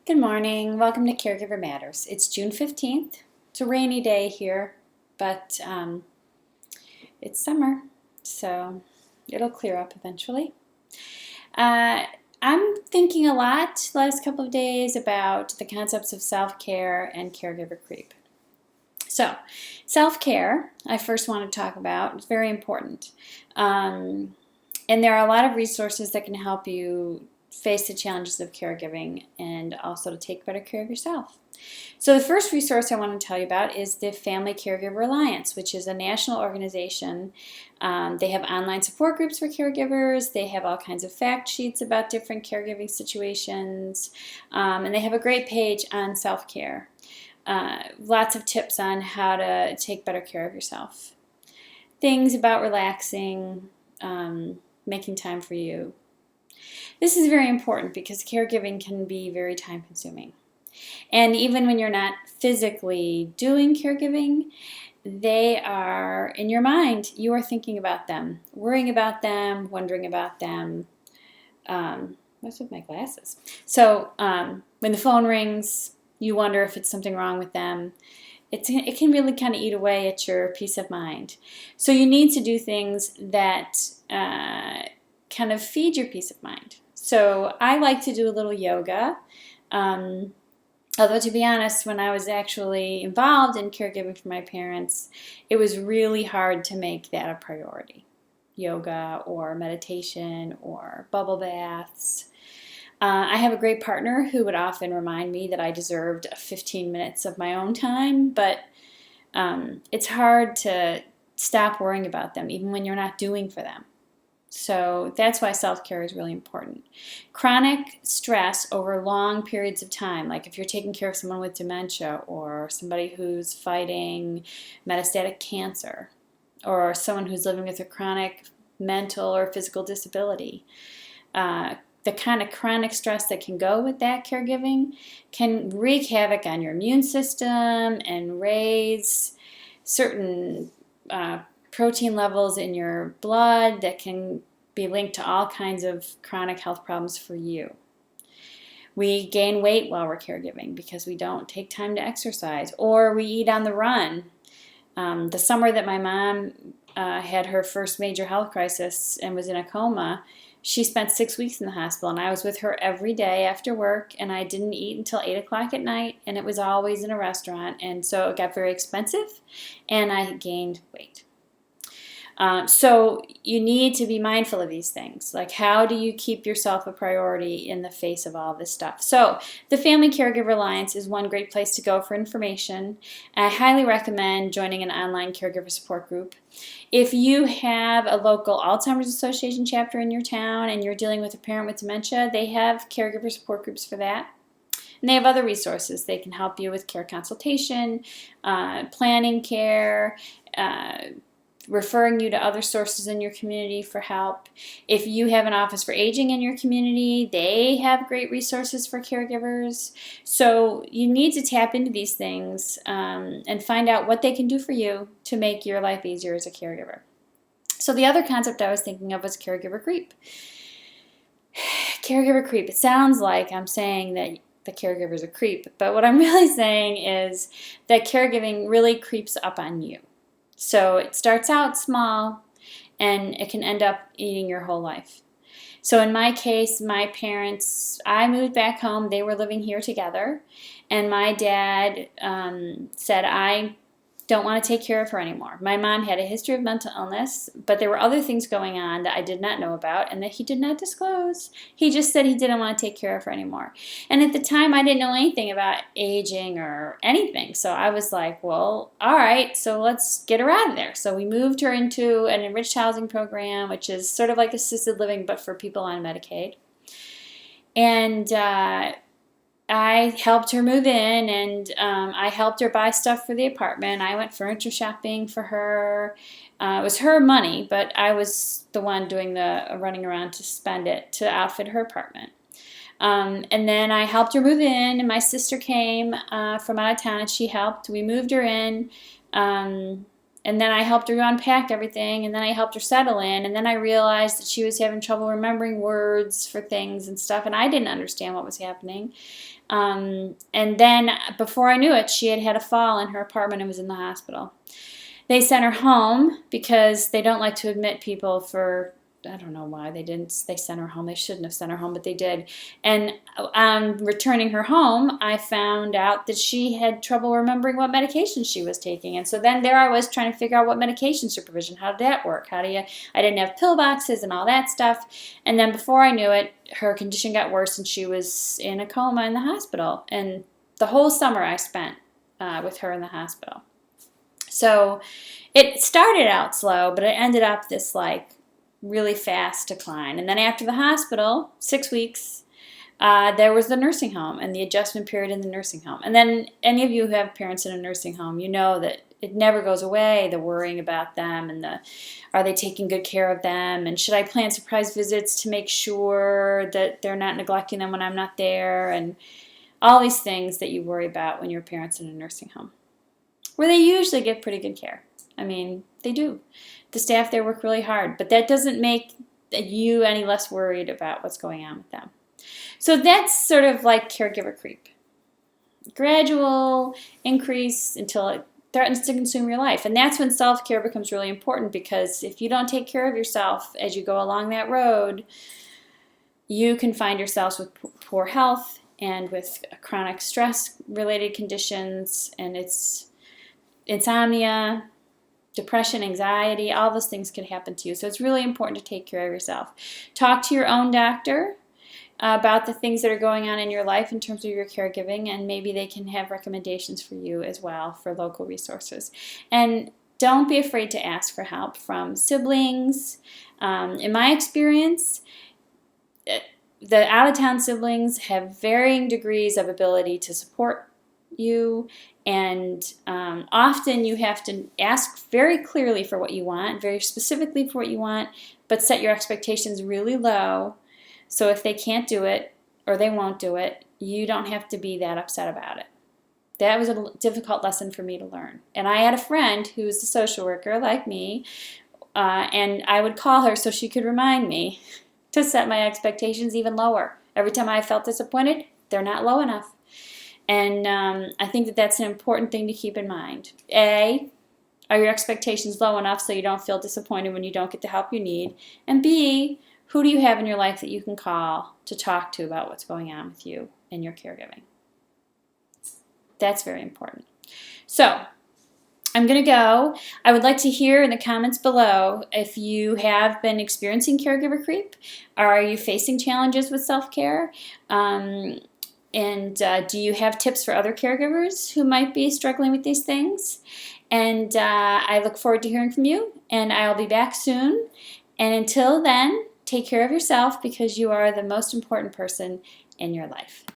Good morning. Welcome to Caregiver Matters. It's June 15th. It's a rainy day here, but it's summer, so it'll clear up eventually. I'm thinking a lot the last couple of days about the concepts of self-care and caregiver creep. So, self-care, I first want to talk about. It's very important. And there are a lot of resources that can help you face the challenges of caregiving and also to take better care of yourself. So the first resource I want to tell you about is the Family Caregiver Alliance, which is a national organization. They have online support groups for caregivers. They have all kinds of fact sheets about different caregiving situations. And they have a great page on self-care. Lots of tips on how to take better care of yourself. Things about relaxing, making time for you. This is very important because caregiving can be very time consuming. And even when you're not physically doing caregiving, they are in your mind. You are thinking about them, worrying about them, wondering about them. What's with my glasses? So when the phone rings, you wonder if it's something wrong with them. It can really kind of eat away at your peace of mind. So you need to do things that kind of feed your peace of mind. So I like to do a little yoga. Although to be honest, when I was actually involved in caregiving for my parents, it was really hard to make that a priority. Yoga or meditation or bubble baths. I have a great partner who would often remind me that I deserved 15 minutes of my own time, but it's hard to stop worrying about them even when you're not doing for them. So that's why self-care is really important. Chronic stress over long periods of time, like if you're taking care of someone with dementia or somebody who's fighting metastatic cancer or someone who's living with a chronic mental or physical disability, the kind of chronic stress that can go with that caregiving can wreak havoc on your immune system and raise certain protein levels in your blood that can be linked to all kinds of chronic health problems for you. We gain weight while we're caregiving because we don't take time to exercise, or we eat on the run. The summer that my mom had her first major health crisis and was in a coma, she spent 6 weeks in the hospital, and I was with her every day after work, and I didn't eat until 8 o'clock at night, and it was always in a restaurant, and so it got very expensive, and I gained weight. So you need to be mindful of these things. Like, how do you keep yourself a priority in the face of all this stuff? So the Family Caregiver Alliance is one great place to go for information. I highly recommend joining an online caregiver support group. If you have a local Alzheimer's Association chapter in your town and you're dealing with a parent with dementia, they have caregiver support groups for that. And they have other resources. They can help you with care consultation, planning care, referring you to other sources in your community for help. If you have an office for aging in your community, they have great resources for caregivers. So you need to tap into these things and find out what they can do for you to make your life easier as a caregiver. So the other concept I was thinking of was caregiver creep. Caregiver creep. It sounds like I'm saying that the caregiver is a creep, but what I'm really saying is that caregiving really creeps up on you. So it starts out small and it can end up eating your whole life. So in my case, my parents, I moved back home. They were living here together. And my dad said, I don't want to take care of her anymore. My mom had a history of mental illness, but there were other things going on that I did not know about and that he did not disclose. He just said he didn't want to take care of her anymore. And at the time, I didn't know anything about aging or anything. So I was like, well, all right, so let's get her out of there. So we moved her into an enriched housing program, which is sort of like assisted living, but for people on Medicaid. And I helped her move in, and I helped her buy stuff for the apartment. I went furniture shopping for her. It was her money, but I was the one doing the running around to spend it to outfit her apartment. And then I helped her move in, and my sister came from out of town, and she helped. We moved her in. And then I helped her unpack everything, and then I helped her settle in, and then I realized that she was having trouble remembering words for things and stuff, and I didn't understand what was happening. And then before I knew it, she had had a fall in her apartment and was in the hospital. They sent her home because they don't like to admit people for, I don't know why they didn't. They sent her home. They shouldn't have sent her home, but they did. And on returning her home, I found out that she had trouble remembering what medication she was taking. And so then there I was trying to figure out what medication supervision, how did that work? I didn't have pill boxes and all that stuff. And then before I knew it, her condition got worse and she was in a coma in the hospital. And the whole summer I spent with her in the hospital. So it started out slow, but it ended up this really fast decline. And then after the hospital, 6 weeks, there was the nursing home and the adjustment period in the nursing home. And then any of you who have parents in a nursing home, you know that it never goes away, the worrying about them and are they taking good care of them, and should I plan surprise visits to make sure that they're not neglecting them when I'm not there, and all these things that you worry about when your parents in a nursing home, where they usually get pretty good care. I mean, they do. The staff there work really hard, but that doesn't make you any less worried about what's going on with them. So that's sort of like caregiver creep. Gradual increase until it threatens to consume your life. And that's when self-care becomes really important, because if you don't take care of yourself as you go along that road, you can find yourselves with poor health and with chronic stress-related conditions, and it's insomnia, depression, anxiety, all those things can happen to you. So it's really important to take care of yourself. Talk to your own doctor about the things that are going on in your life in terms of your caregiving, and maybe they can have recommendations for you as well for local resources. And don't be afraid to ask for help from siblings. In my experience, the out-of-town siblings have varying degrees of ability to support you, and often you have to ask very clearly for what you want, very specifically for what you want, but set your expectations really low, so if they can't do it or they won't do it, you don't have to be that upset about it. That was a difficult lesson for me to learn. And I had a friend who was a social worker like me, and I would call her so she could remind me to set my expectations even lower. Every time I felt disappointed, they're not low enough. And I think that that's an important thing to keep in mind. A, are your expectations low enough so you don't feel disappointed when you don't get the help you need? And B, who do you have in your life that you can call to talk to about what's going on with you and your caregiving? That's very important. So I'm going to go. I would like to hear in the comments below if you have been experiencing caregiver creep. Are you facing challenges with self-care? And do you have tips for other caregivers who might be struggling with these things? And I look forward to hearing from you, and I'll be back soon. And until then, take care of yourself, because you are the most important person in your life.